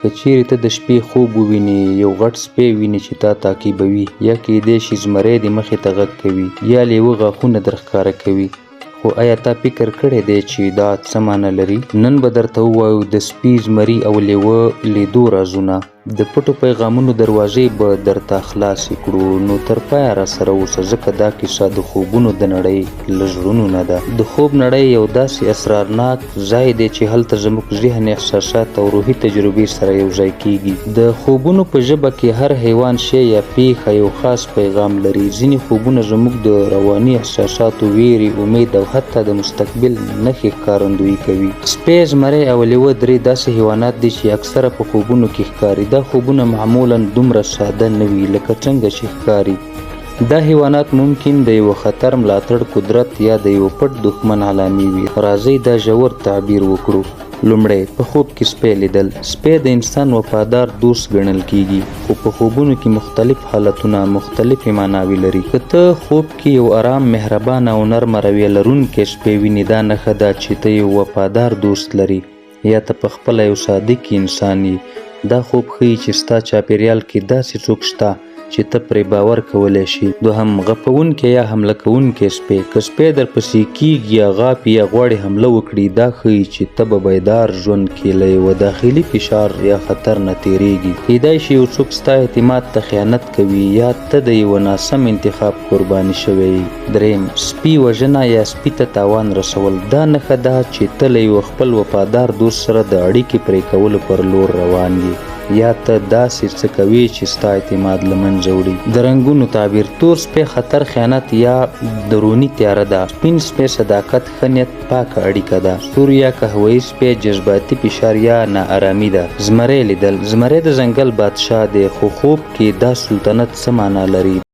که چیرې ته د شپې خوب ووینې یو غټ سپی وینې چې تا تعقیبوي، یا کیدای شي زمری دې مخې ته غږ کوي یا لیوه غاښونه در ښکاره کوي. خو آیا تا فکر کړی دی چې دا څه معنی لري؟ نن به درته ووایو د سپي، زمري او لیوه لیدو رازونه. د پټو پیغامونو دروازې به درته خلاصې کړو، نو تر پایه راسره اوسه، ځکه دا کیسه د خوبونو د نړۍ له زړونو نه ده. د خوب نړۍ یو داسې اسرارناک ځای دی چې هلته زموږ ذهن، احساسات او روحي تجربې سره یو ځای کیږي. د خوبونو په ژبه کې هر حیوان، شی یا پیښه یو خاص پیغام لري. ځینې خوبونه زموږ د رواني احساساتو، ویرې، امید او حتی د مستقبل نښې ښکارندویي کوي. سپی، زمری او لیوه درې داسې حیوانات دي چې اکثره په خوبونو کې ښکاري. دا خوبونه معمولا دومره ساده نه وي لکه څنګه چې ښکاري. دا حیوانات ممکن د یو خطر، ملاتړ، قدرت یا د یو پټ دښمن علامې وي. راځئ دا ژور تعبیر وکړو. لومړی، په خوب کې سپی لیدل. سپی د انسان وفادار دوست ګڼل کیږي، خو په خوبونو کې مختلف حالتونه، مختلفې معناوې لري. که ته خوب کې یو آرام، مهربان او نرمه رویه لرونکی سپی وینې، دا نښه ده چې ته یو وفادار دوست لري یا ته پخپله یو صادق انسان یې. دا خوب ښیي چې ستا چاپیریال کې داسې څوک شته چې ته پرې باور کولی شي. دوهم، غپونکی یا حمله کوونکی سپی. که سپی درپسې کیږي یا غاپي یا غواړي حمله وکړي، دا ښیي چې ته به بیدار ژوند کې له یوه داخلي فشار یا خطر نه تیریږي. کیدای شي یو څوک ستا اعتماد ته خیانت کوي یا ته د یوه ناسم انتخاب قرباني شوی. دریم، سپي وژنه یا سپي ته تاوان رسول. دا نښه ده چې ته له یو خپل وفادار دوست سره د اړیکې پرې کولو پر لور روان یې، یا ته داسې څه کوي چې ستا اعتماد له منځه وړي. د رنګونو تعبیر. تور سپی خطر، خیانت یا دروني تیاره ده. سپین سپی صداقت، ښه نیت، پاکه اړیکه ده. سور یا قهوه‌ایي سپی جذباتي فشار یا ناارامي ده. زمری لیدل. زمری د ځنګل بادشاه دی، خو خوب کې دا سلطنت څه معنا لري؟